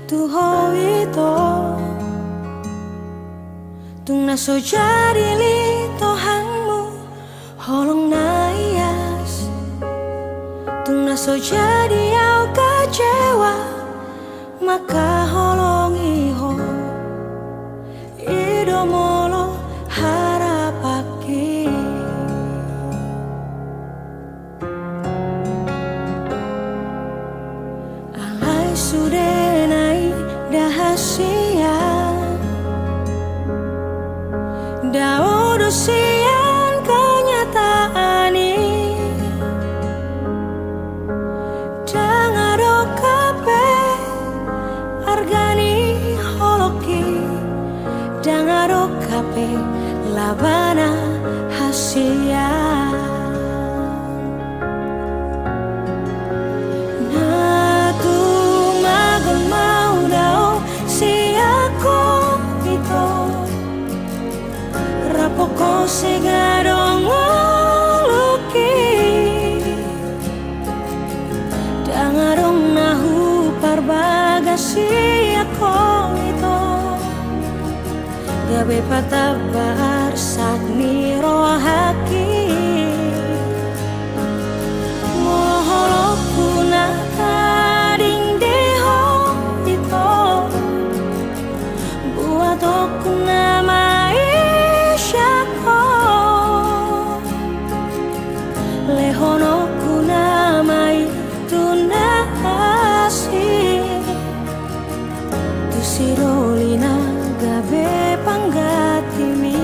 tuho ito tung naso jadi li tohangmu holong na ias tung naso jadi au kecewa maka holong iho idomolo harapaki alai sudenai dahasia daudo sian kenyataan ini dangado kape argani holoki dangado kape labana hasia natu magon mau dao si aku itu rapoko segadong luki dangarong nahu parbagasi ako ito gabe patabar sakni rohaki moholoku na kading deho ito buat aku nama isyako lehonoku nama itu nasi tu sirolina gabe panggatimi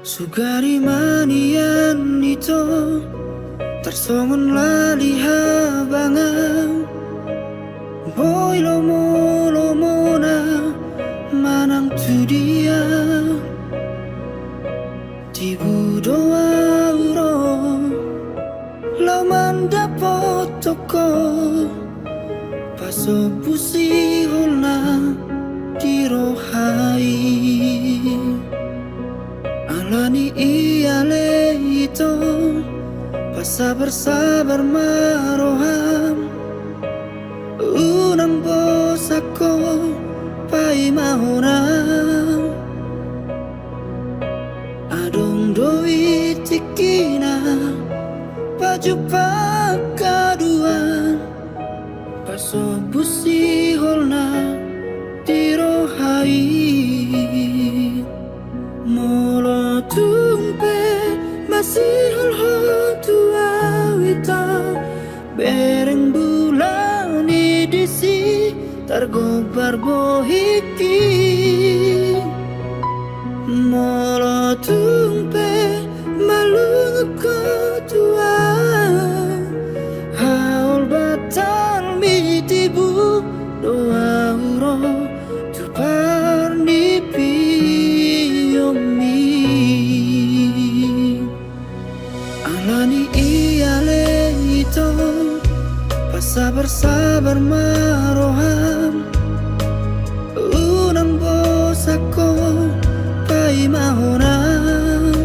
Sugari manian ito tersongon lali habangan boy lomo lomo na manang tu dia tibu doa uro laman dapat toko paso pusi holna dirohai alani iale itu sabar-sabar maroham unang bos ako pai mahonam adong doi tikina baju pakaduan paso busi holna dirohai molo tumpe masih holho tua wita bereng bulan disi targobar bohiki molo tumpe malung ko tua haul batal mitibu doa uro tu parnipi alani iale itu sabar-sabar maroham unang bos ako pai mahonam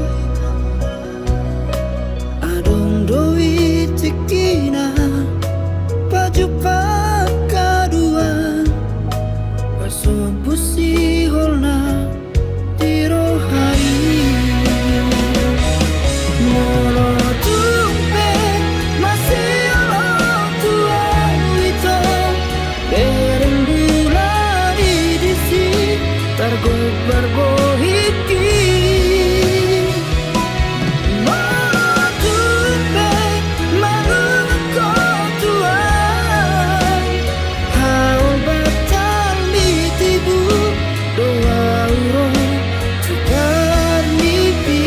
adong doi tikina baju pakaduan paso busi holna dirohai molo tumpe masih Allah tua itu bereng bulan disi targobar bohiki molo tumpe malung ko tua haul batal mitibu doa urong tukar mimpi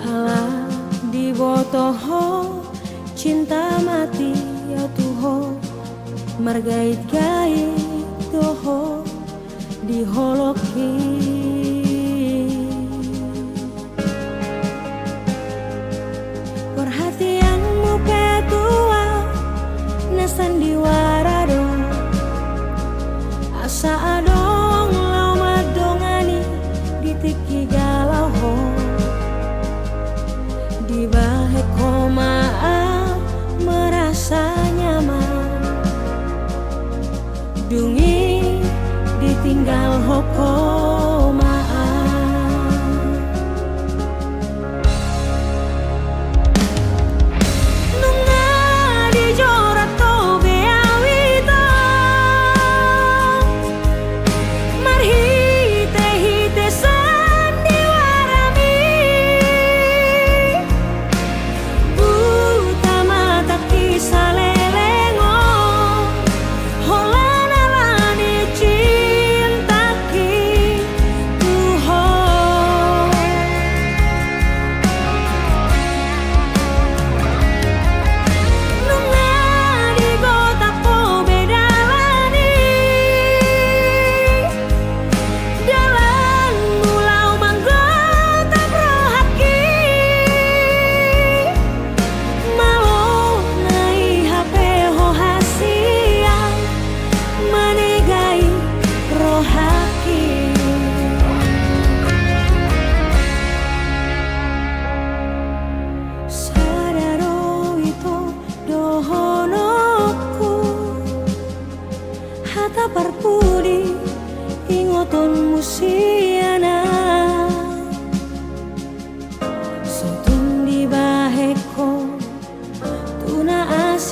Ala di botoho cinta mati ya tuho margait-gait doho di holoki perhatianmu petua nasan diwarado asa adong lama dongani ditiki galau ho di bahe koma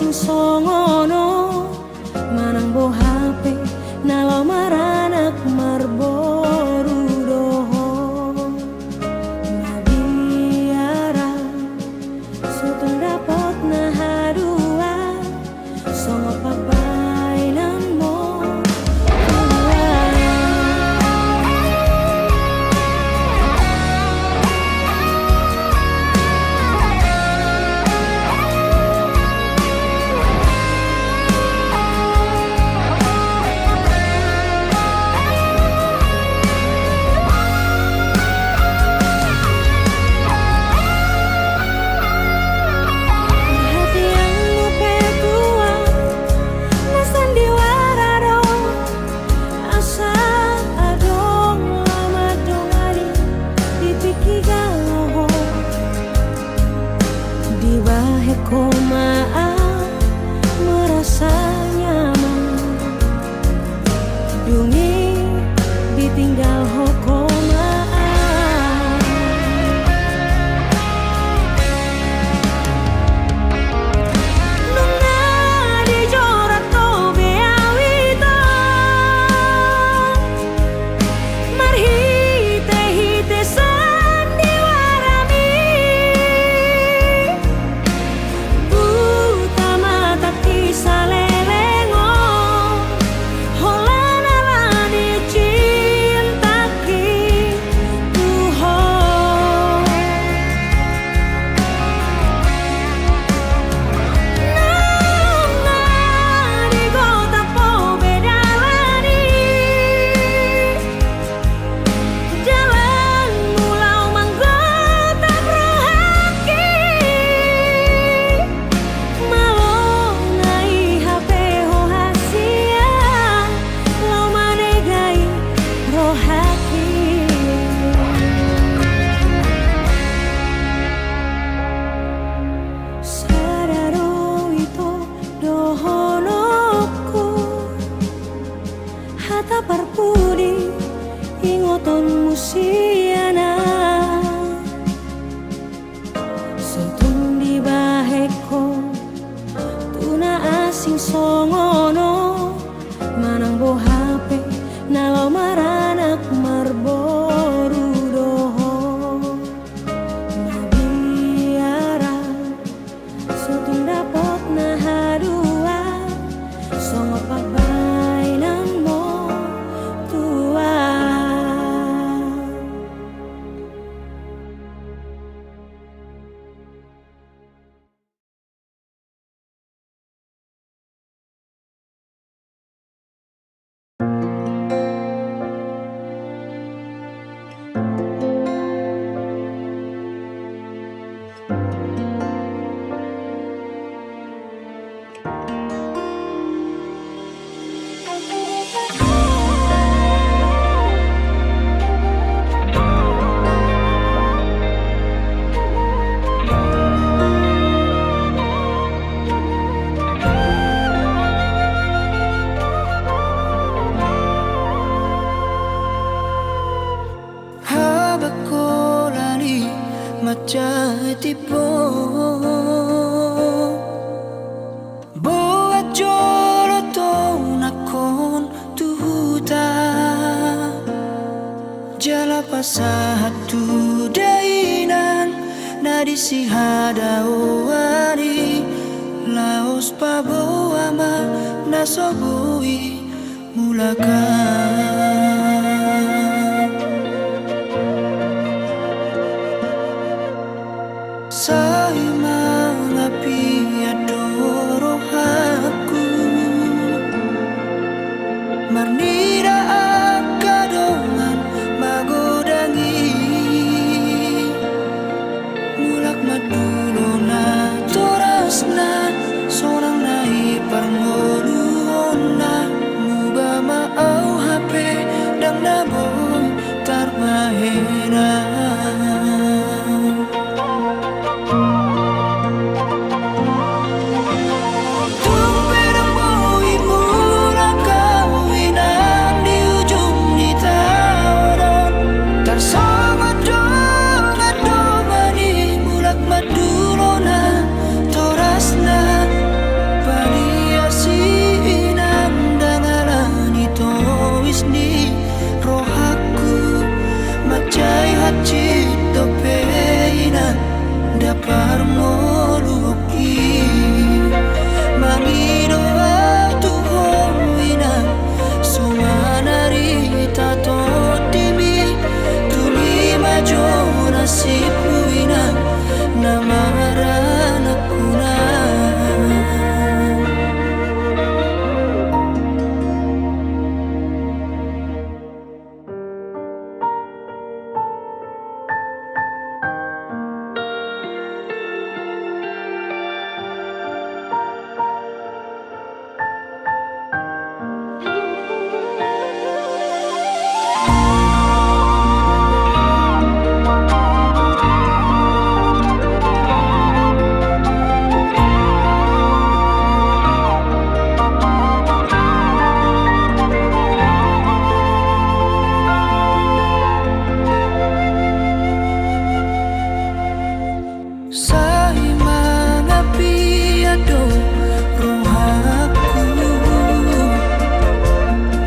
asing songono manang bo HP nalo maranak marboru doho nabiara sutun dapat nahadua songo pabainan mo merasa nyaman dungi ditinggal hokomaan nunga dijorat to beawita marhite hite sandiwarami buta mata kisalelengo holana lani cintaki tuho nunga di kota po bedalani jalan mulau manggota prohaki malo nai HP ho hasia lau manegai rohaki sadaro ito dohonoku hata parpudi ingoton musiana sutun di baheko tuna asing songono manang bo HP nalo maranak marboru doho nabiara sutun dapat nahadua songo pabainan mo tua. habakolani macatipo buat jolo to nakon tuhuta jala pasahatu dainan nadisi hadawari laos paboama nasobui mulakan say mga piadoro aku marnira akadongan magodangi mulak madulo na torasna sorang nai parngoluon na muba maau HP dang nabo tarbahena dapar moluki mangido tu hoina sumanari tato timi tumi majo nasibuina namaran akuna. Sai mangapi ado rohaku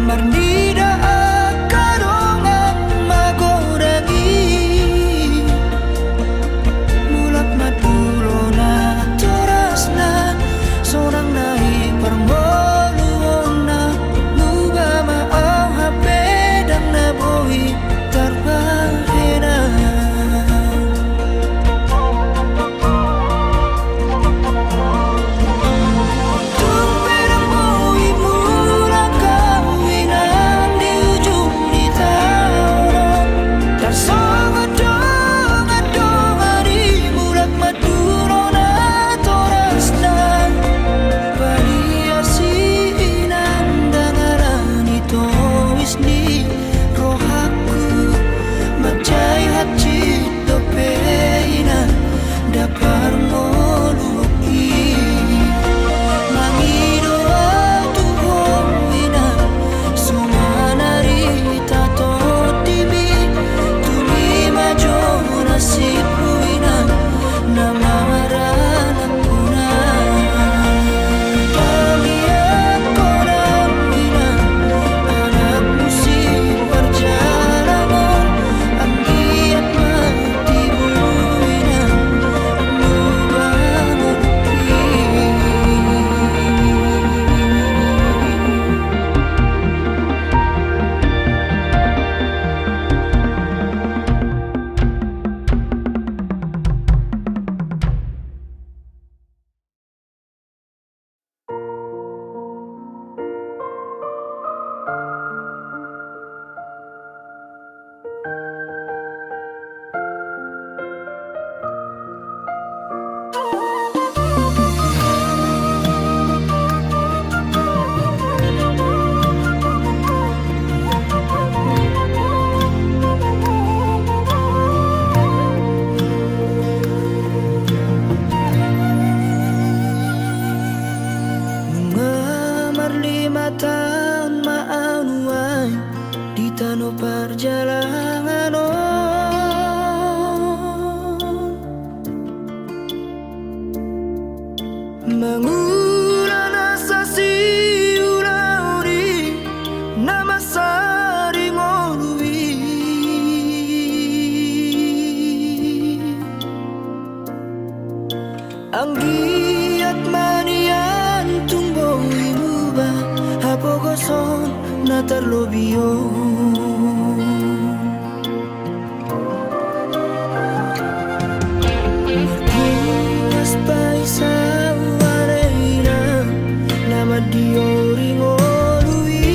marnida akarongang magorangi mulak madulona torasna sorang nai permoluona nuba maau hape dang naboi tarbahena. Dapar moluki mangido tu hoina sumanari tato timi tumi majo nasibuina namaran akuna kalian koramina anak musim perjalanan anggiat mati buina. Mengamar 5 tahun maanuai di tanah perjalanan mengulang asasi ulauri nama sari ngolui anggiat manian tumboi muba hapogoson na terlobio martinas paisa wareira nama diori ngolui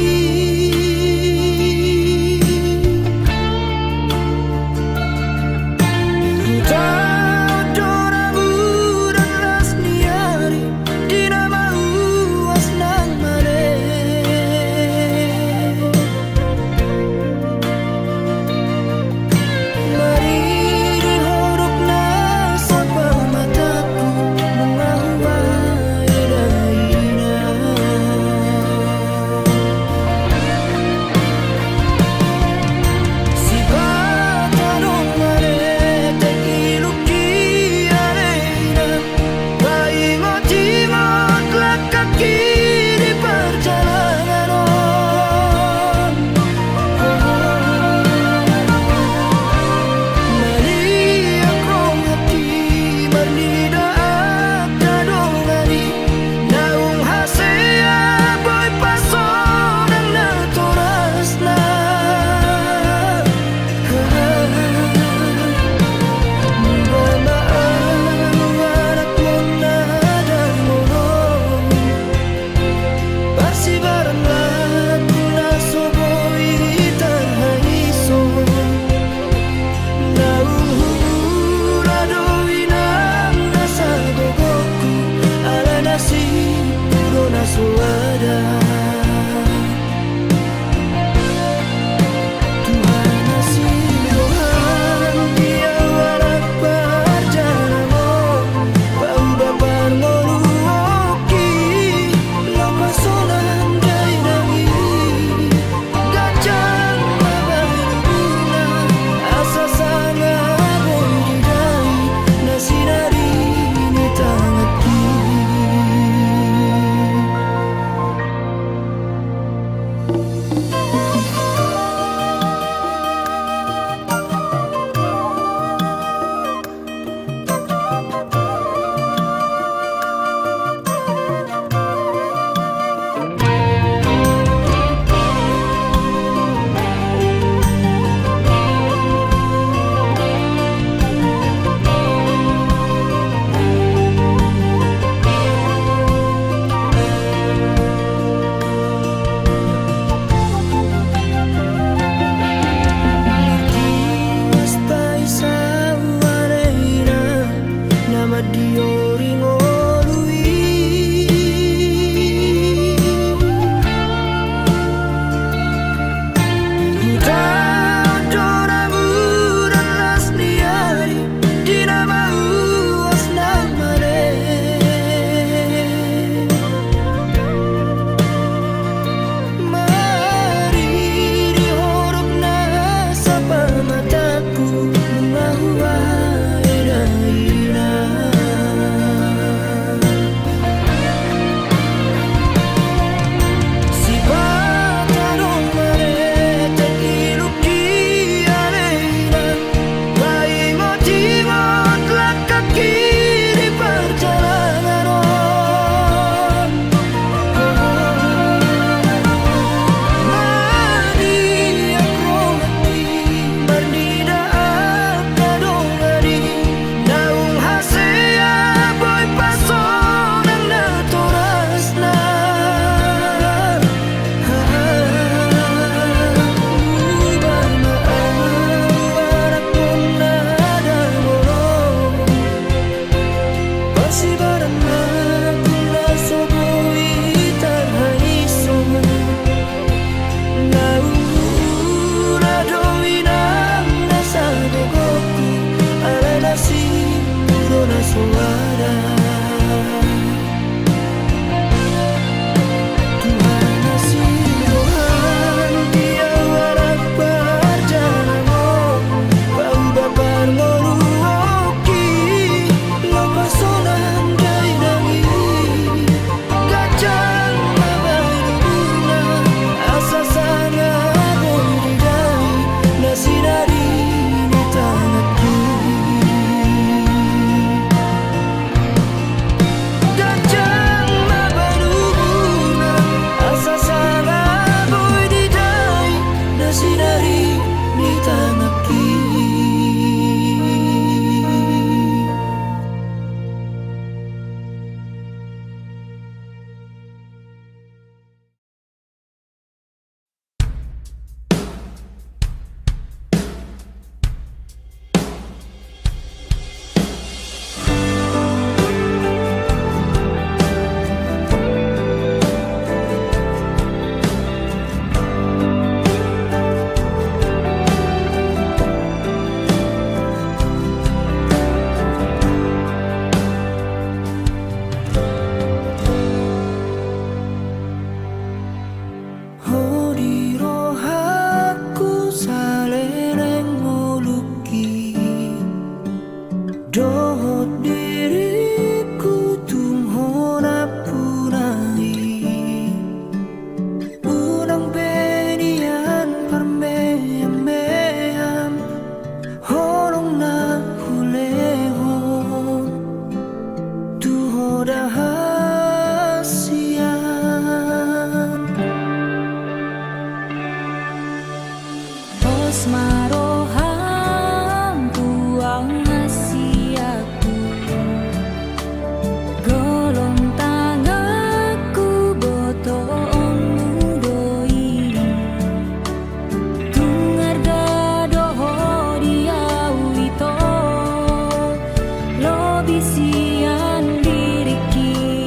dioring lui. Bisian diriki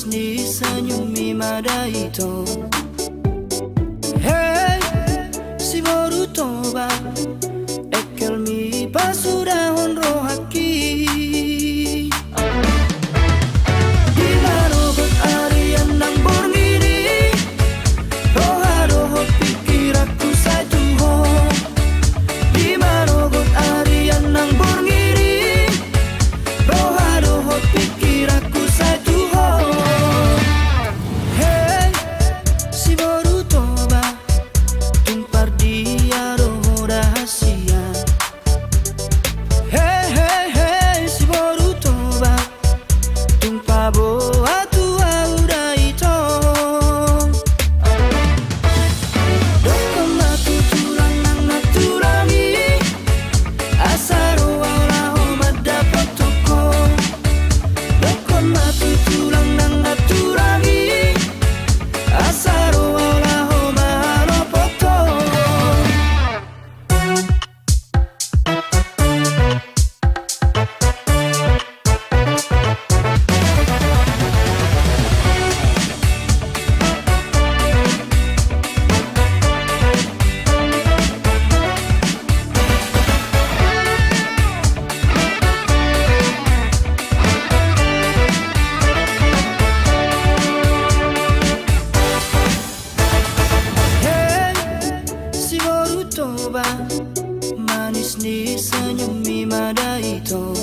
manis ni senyumi madai to. Hey, si baru toba ekel mi basudah honro haki. Di mano bet arian nang borngini, roha roho pikir aku saya tuho. Di mano bet arian nang borngini, roha roho pikir aku saya tuho. Hey, si baru toba tumpar dia roho rahasia. Hey, hey, hey, si baru toba tumpah boa tua udah itu. Dokon matu tulang nang naturangi, asaro wala homat dapat toko. Dokon matu tulang nang naturangi, asaro wala homat ropoto. Hey, si baru toba manis ni senyumi madai to.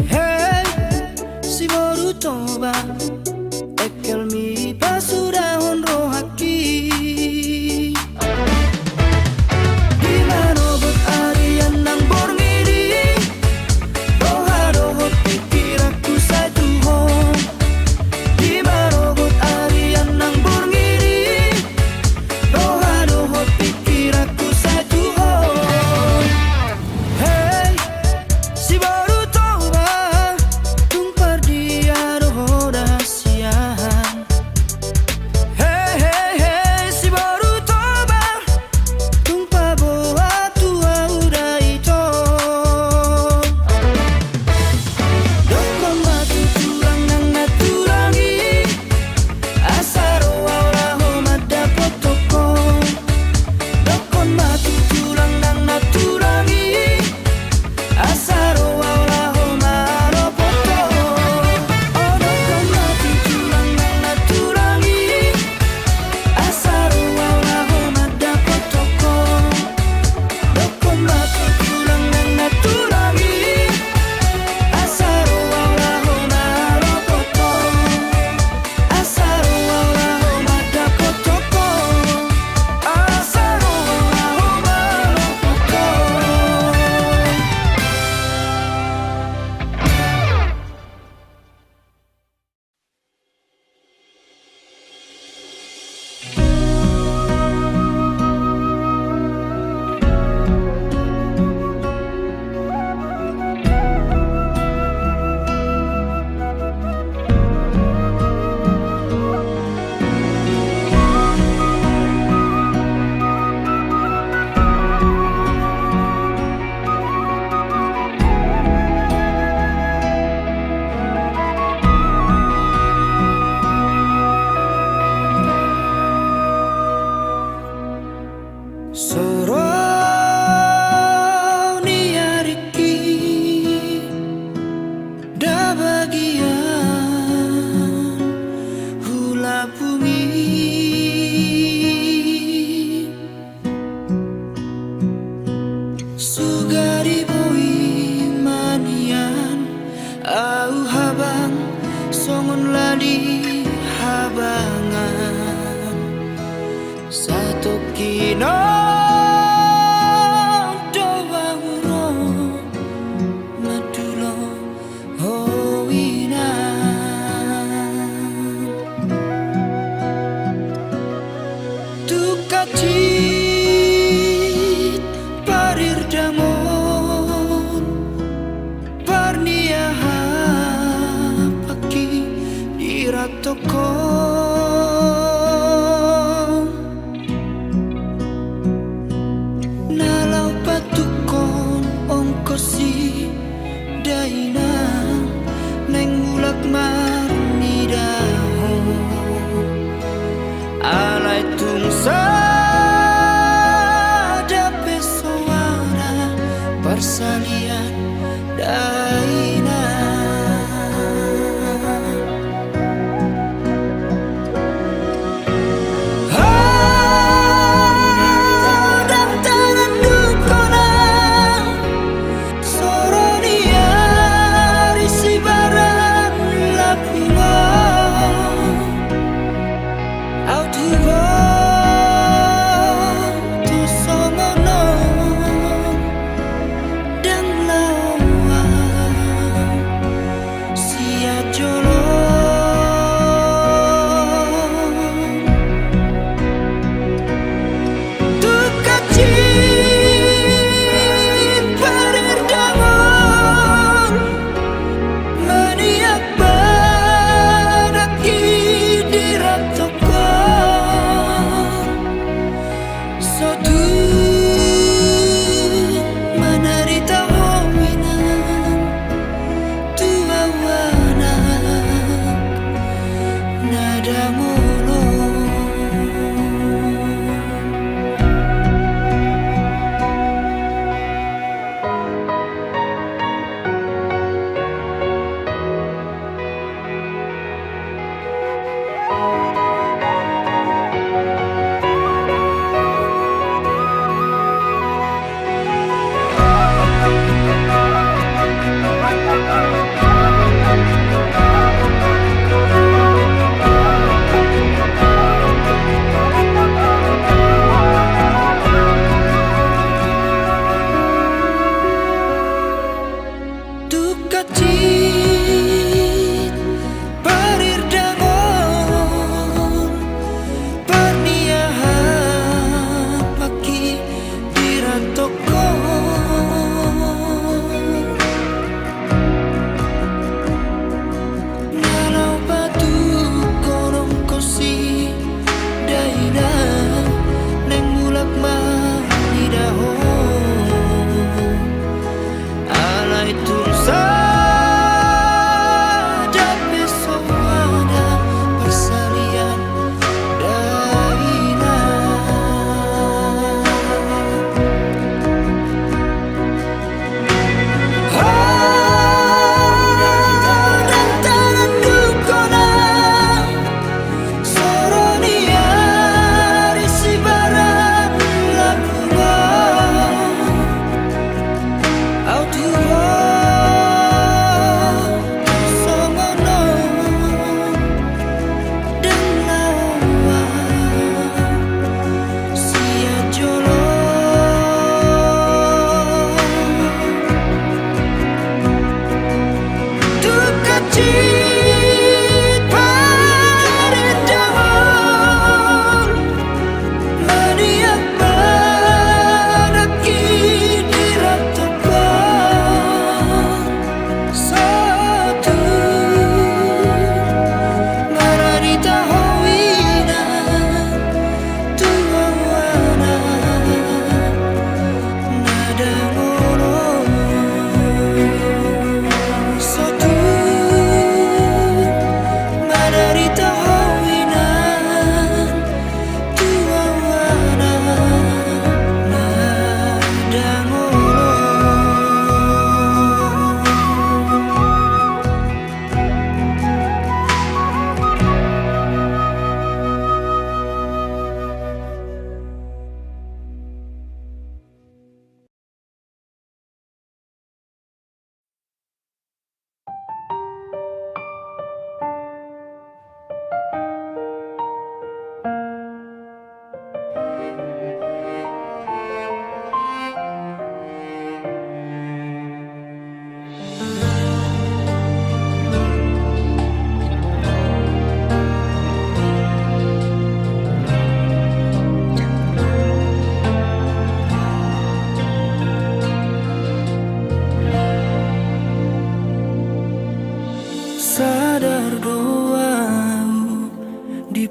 Hey, si baru toba ekel mi basudah honro haki. Di mano bet arian nang borngini, roha roho pikir aku saya tuho. Di mano bet arian nang borngini, roha roho pikir aku saya tuho. Hey, si baru toba tumpar dia roho rahasia. Hey, hey, hey, si baru toba tumpah boa tua udah itu. Dokon matu tulang nang naturangi, asaro wala homat dapat toko. Dokon matu tulang nang naturangi, asaro wala homat ropoto. Oh, dokon matu tulang nang naturangi, asaro wala homat dapat toko. Dokon matu tulang nang naturangi, asaro wala homat ropoto. Asaro wala homat dapat toko. Asaro wala homat ropoto. Soroni ariki da bagian hula bumi sugari boi manian au habang songon lali habangan satu kino doa uro madulo howinan tukacit parir dangon parnia paki iratoko. Nalau patukon ongkosi daina neng mulak marni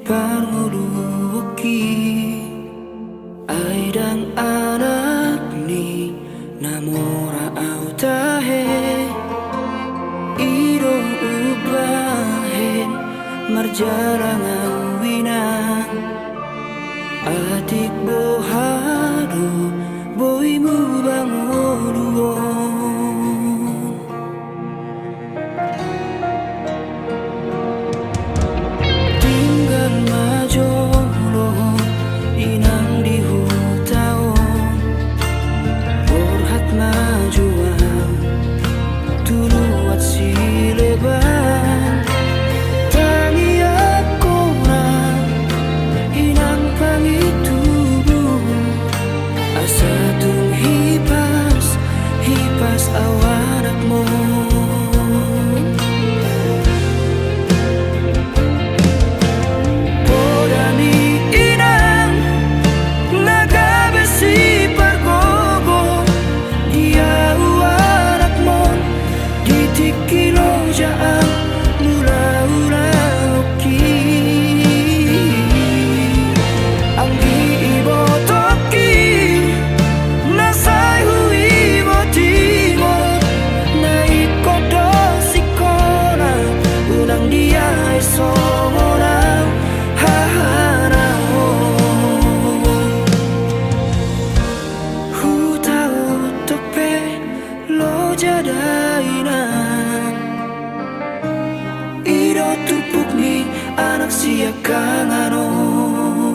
parnguluki ai dang anak ni namora au tahe ido ubahen marjarang awina adik bohado boimu bangoluon tinggal majolo inang di hutaon borhat majuan tuluat sileban tangi aku inang pangitubu asa tung hipas hipas awanak mo podani inang nagabesi pargogo dia awanak mo ditikilo jaan mula-ula oki ang giibotoki nasay hui mo timo na ikodo sikona unang dia ay somorang haharao hutao tope lo jadainan iro tupuk ni anak siya kanganon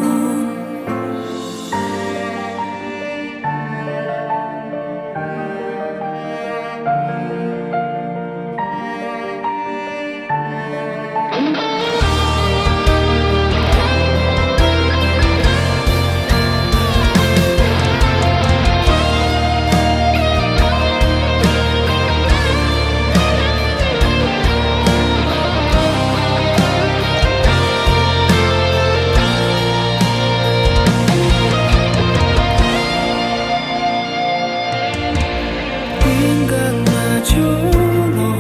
tinggal majono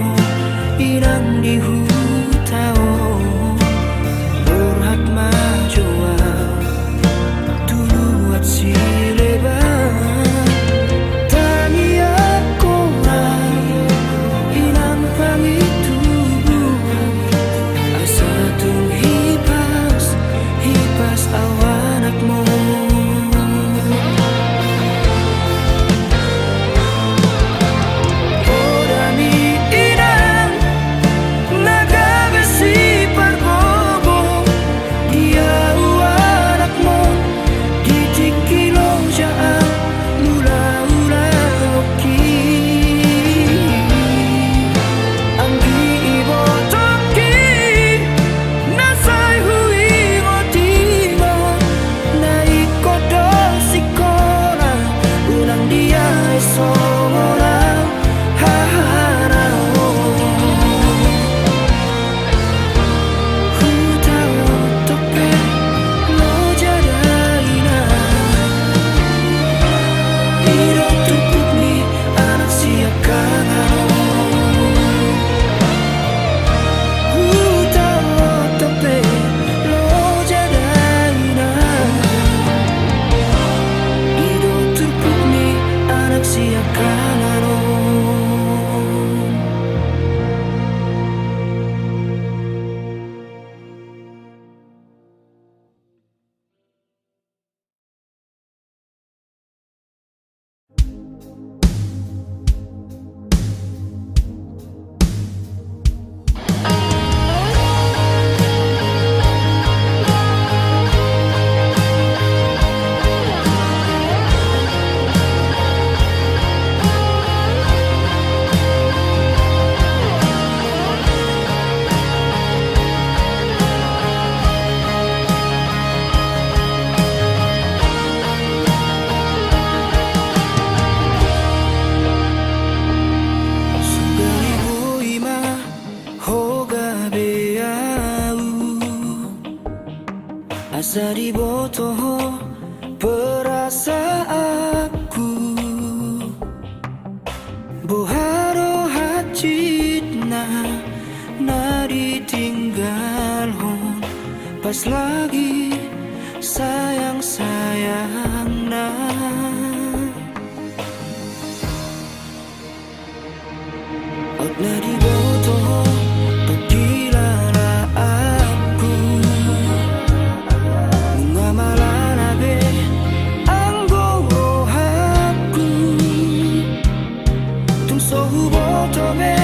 inang di hutao borhat majoa tuluat sileban tani aku inang pangitubu asa tung hipas hipas awanak mo podani inang nagabesi pargogo dia awanak mo ditikilo jaan mula-ula oki ang giibotoki nasay hui mo timo na ikodo sikona unang dia ay somorang haharao hutao tope lo jadainan iro tupuk ni anak siya kanganon hutao tope lo jadainan iro tupuk ni anak siya kanganon asa dibotoh perasaanku boharo hacitna na ditinggal hon nafas lagi sayang-sayang Otna di boto pagkilala aku Bunga malanabe ang gorohaku Tumso huboto be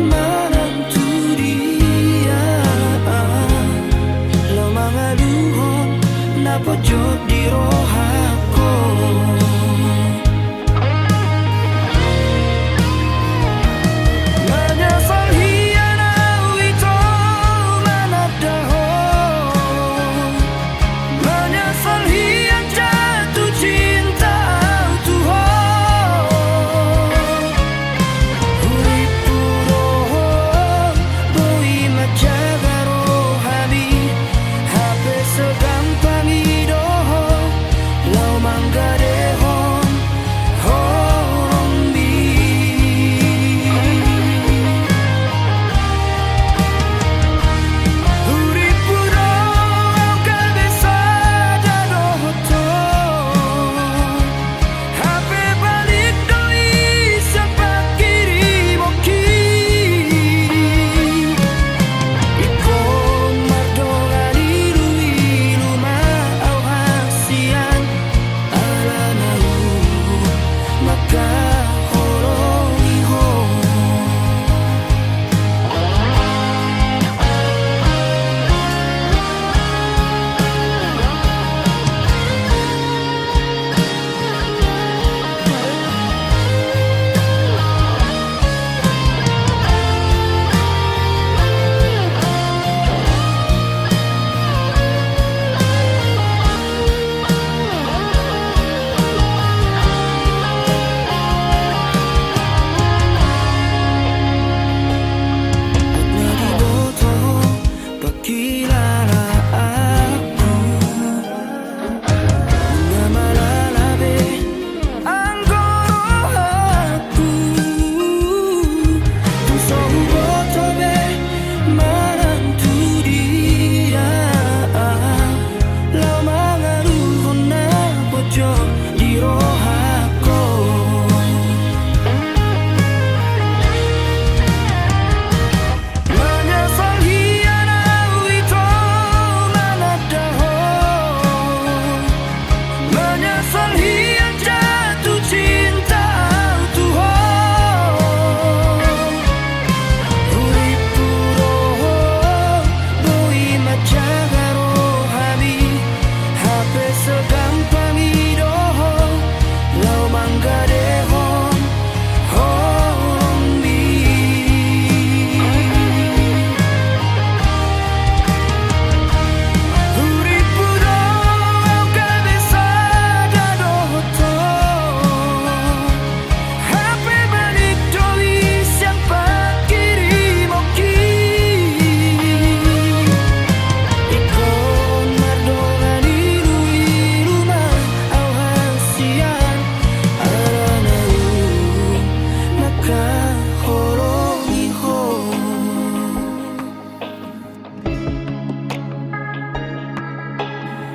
mananturia Lo mga luhon na pojok di rohako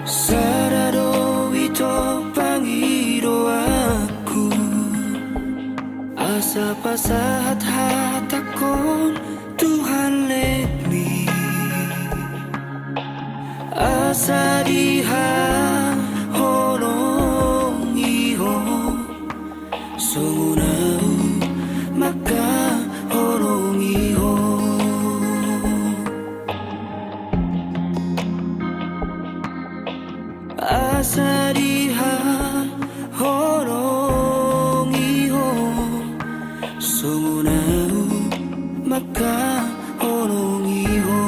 Sarado ito pangido aku Asa pasahat hatakon Tuhan let me Asa diha holong iho Sungunau maka holong iho Asa diha holong iho Sungunau maka holong iho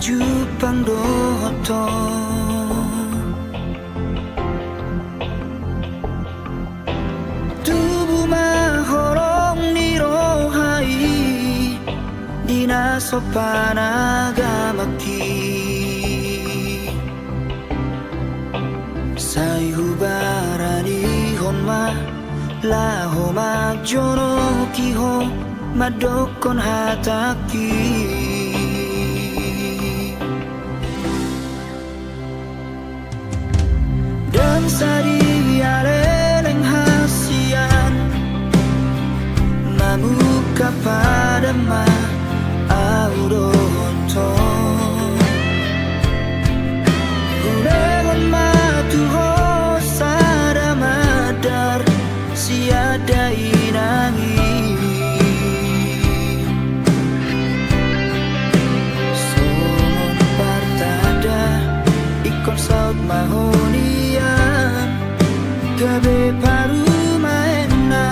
jupang doto tubuh mahorong nirohai dina sopan agamaki sai hubarani honma laho majono kiho madokon hataki dan sari aleleng hasian mamuka pada ma auronto urewan matuho sada madar siada inangi somon partada ikon saut mahonian gabe paru maena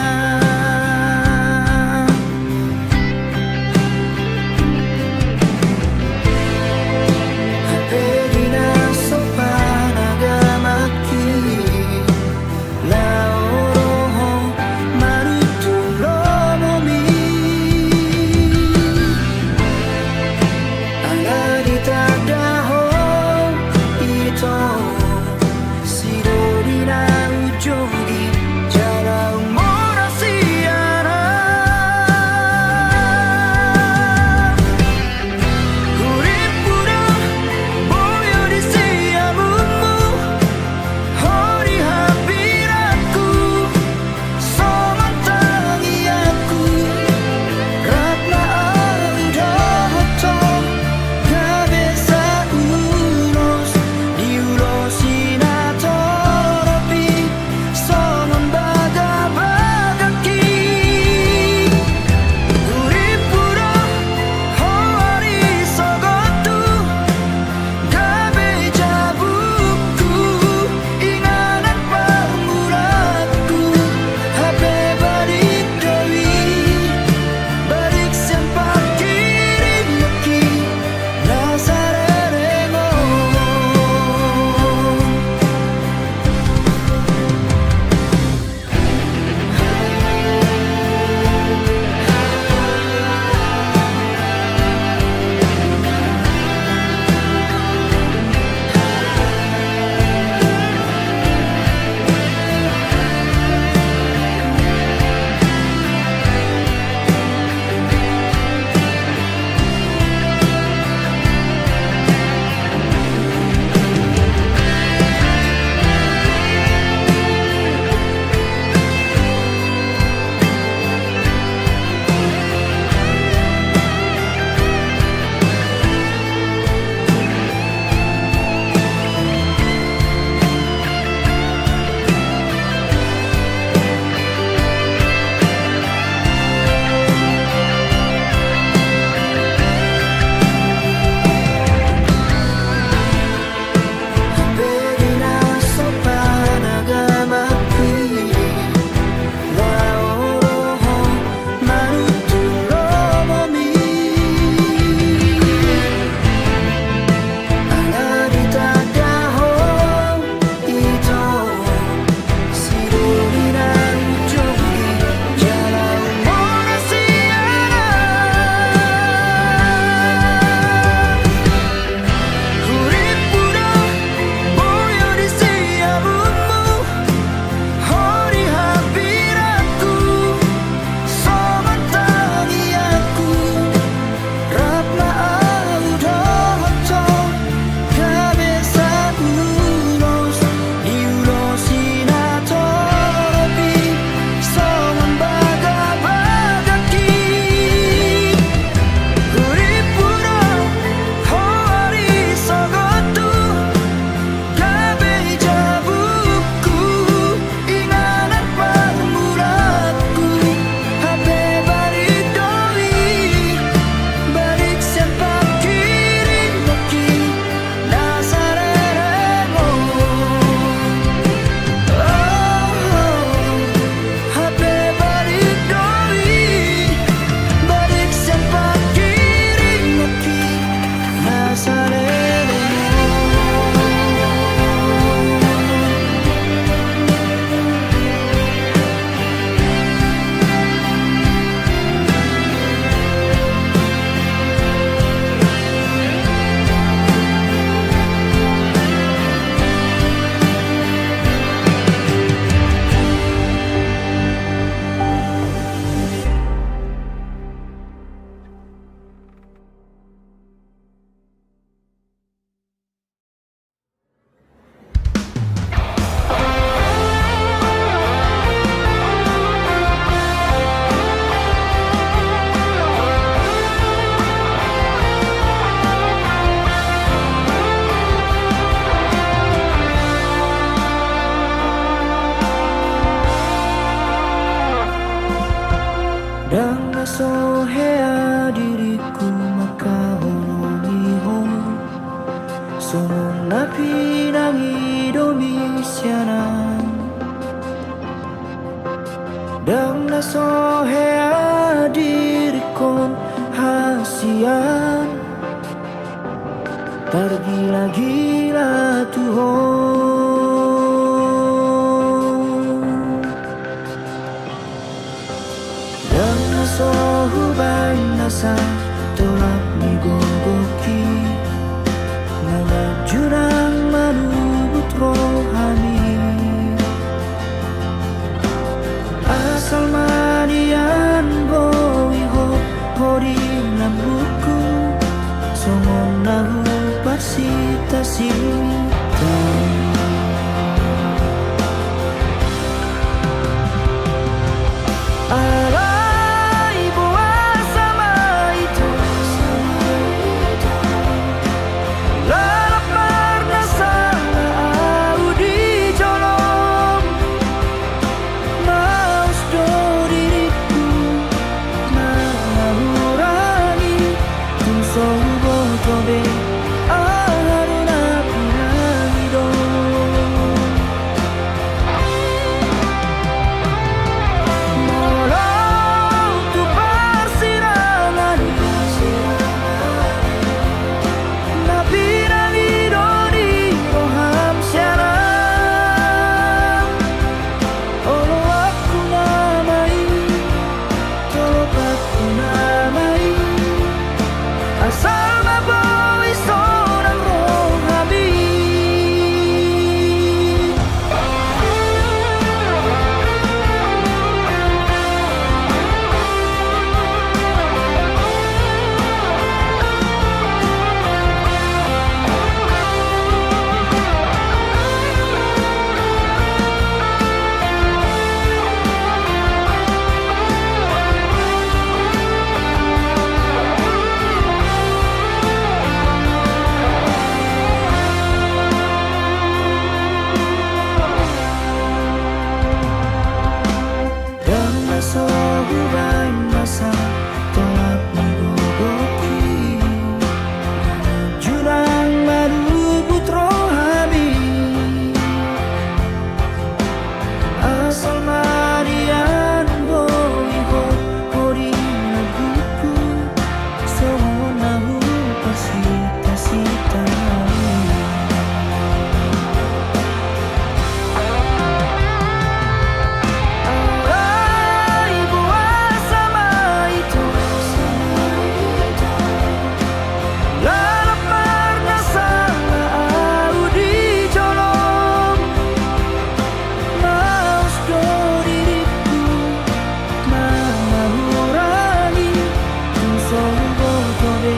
kalian tergila-gila Tuhan. Dengan sohubay nasa tolak ni gogoki mga jurang manubut rohani asal manian boy ho hori ng buku songon nahu parsita-sita. Alay buwan sama ito lalapar na sana audi jolong maus do diriku mengurangi tunso botobe aruna piramido. Molau tu persirangan na piramido di roham siaran. Olo aku namai tolopat ku namai asal maboy seorang rohani. Dan sohubay masa tolak menggogoki jurang manubut rohani asal marian boy ho hori naguku songon nahu parsita-sita. Alay buwan sama ito lalapar na sana audi jolong maus do diriku mengurangi tunso botobe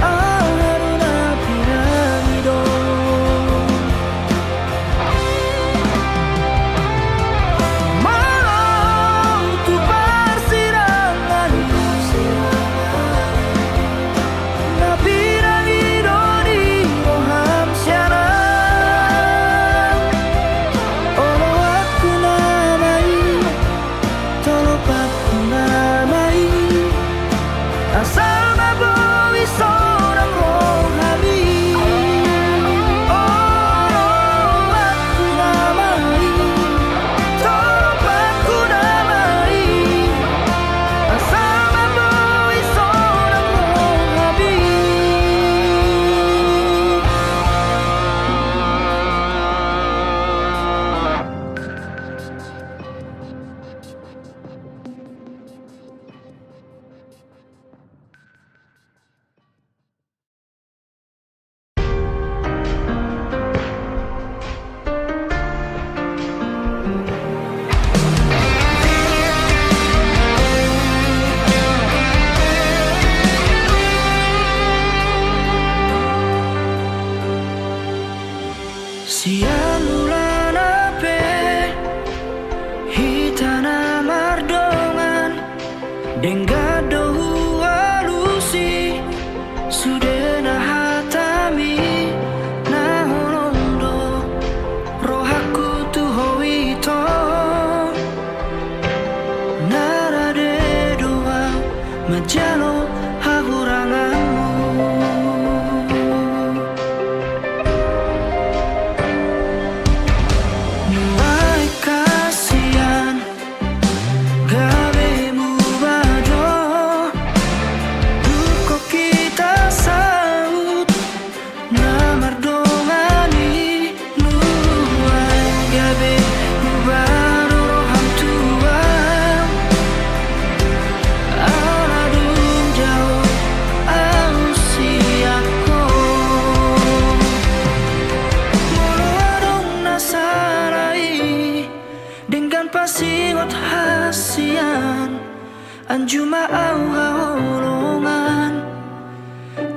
aruna piramido. Malau tu persirangan na piramido di roham siaran. Olo aku namai tolopat ku namai asal maboy seorang rohani. Olo aku namai tolopat ku namai asal maboy seorang rohani.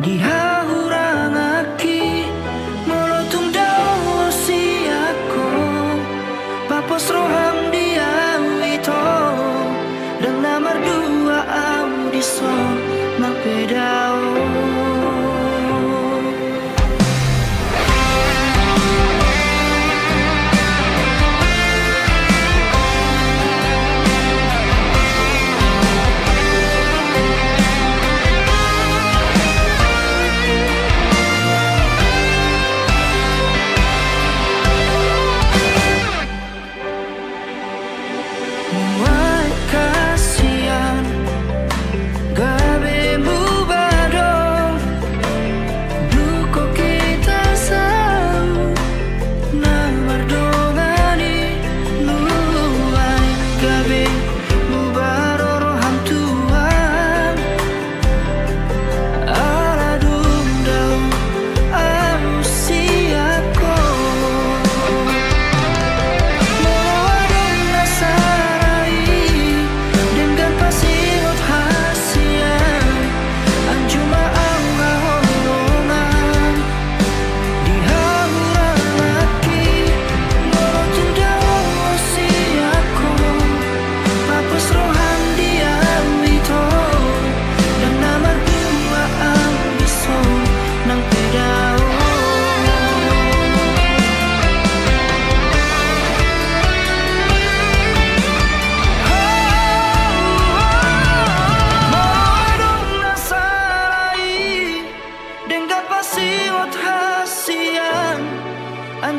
Diha urang aki molotung daw si ako papos roham dia wito dan nomor dua audiso mapedao.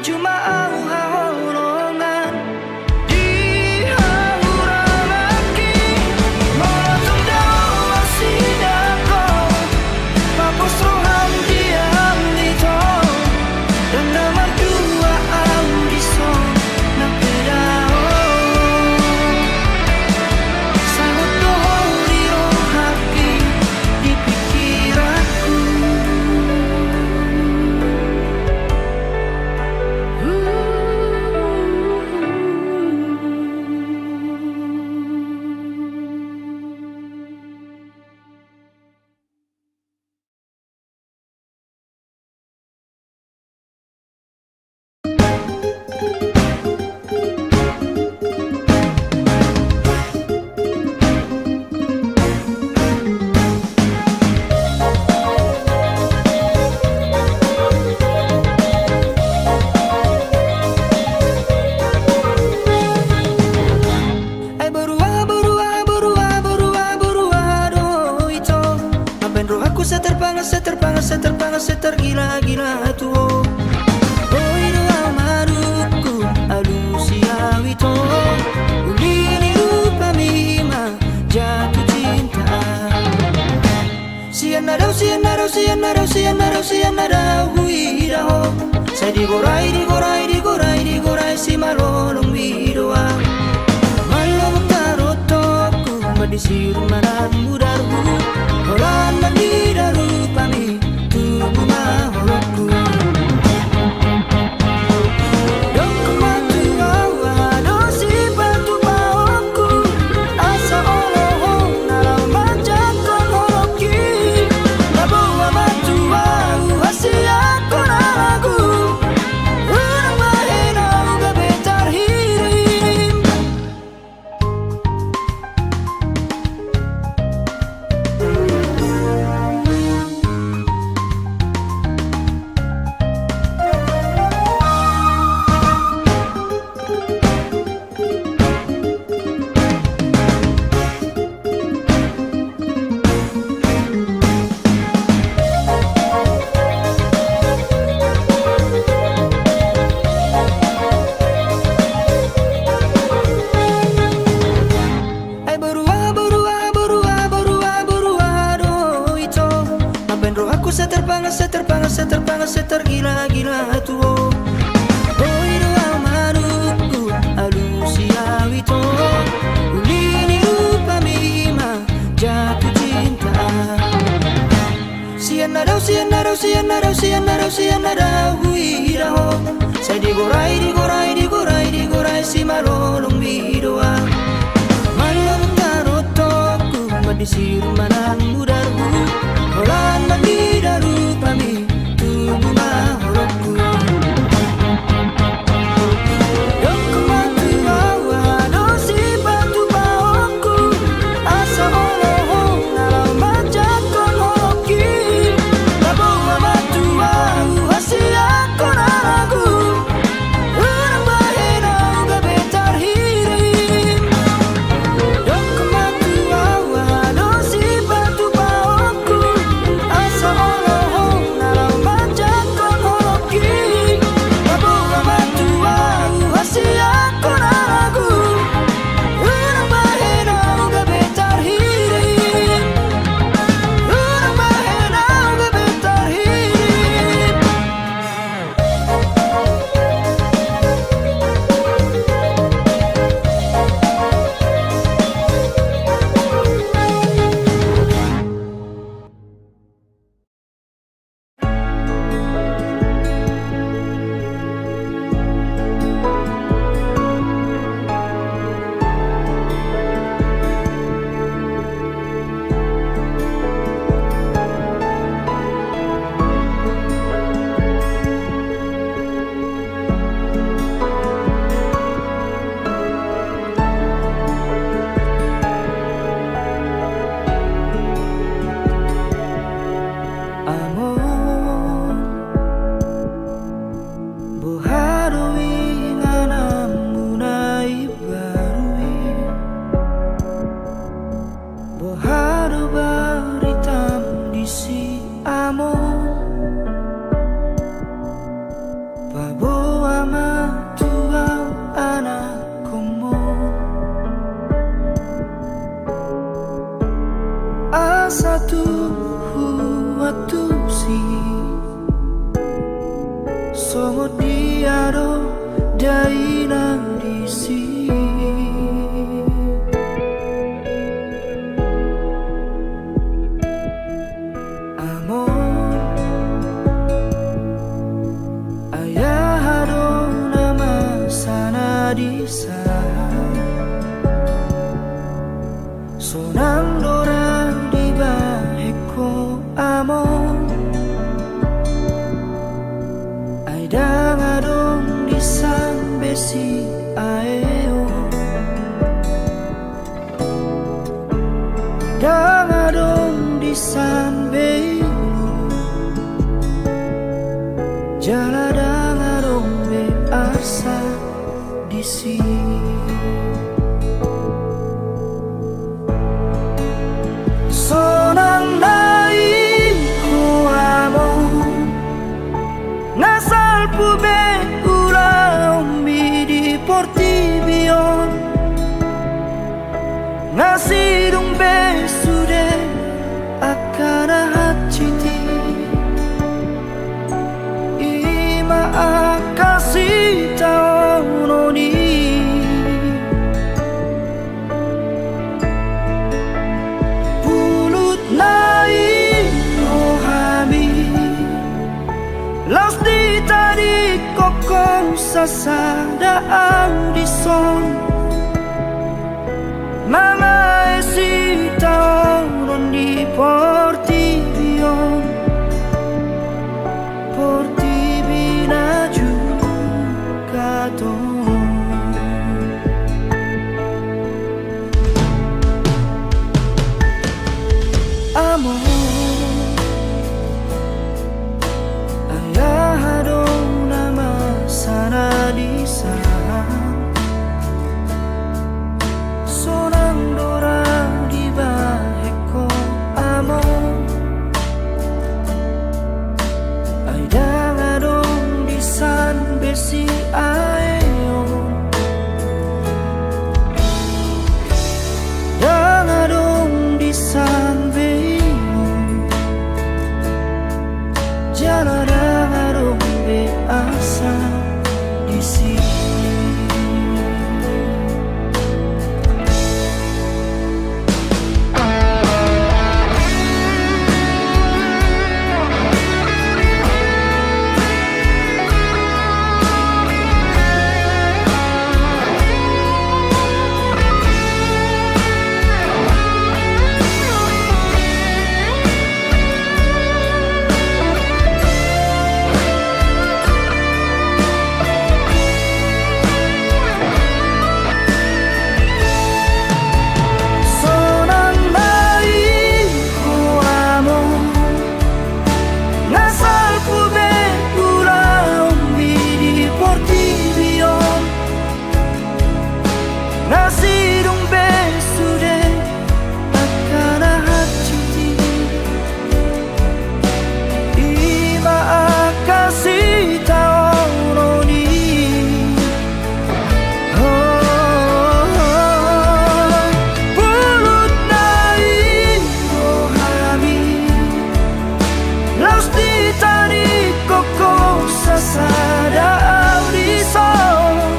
Cuma au haolongan di haurang aki molotung daw sidako papos roham diam dito dan nomor dua audiso ng pedao sangot dohol di rohaki di pikiranku. Tergila-gila tuo oi doa maruku alusia wito ulini rupa mima jatuh cinta sianarau huiraho saya digorai si malolong widoa malong tarotoku madisiru manan mudarku holan mandidaru pami maholoku dong kematu awa dosi batu baoku asa olohong nalau manjakan holoki nabawa batu au hasiako nalagu urang mahenau gabetar hirim. Tergila-gila tuo oi doa maruku alusia wito ulini rupa mima jatuh cinta sianarau huiraho saya digorai si malolong widoa malong tarotoku madisiru manan mudarku holan mandidar disa sonang dorang di baheko amo ai dangadong di sambesi aeo dangadong di sambei jala dangadong be asa di sini sonang nai huamo nasal pube ulaumbi di portibion ngasidung be sude akana hachiti ima akasi taunoni Laus di tadi kokong sasada audison Mama esi tahun di portibion Portibina juga amor disa sonang dorang di baheko amo ai dangadong di san besi aeo dangadong di san beo jala dangadong be asa Nasidung besude akana hachiti ima akasi taononi pulut nai rohami laus di tadi koko sasada audison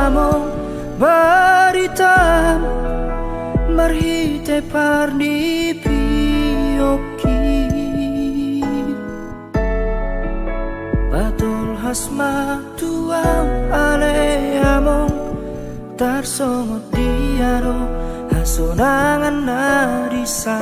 amo barita marhite parni pioki batul hasma tuam ale amo tarsongot diaro hasonangan narisa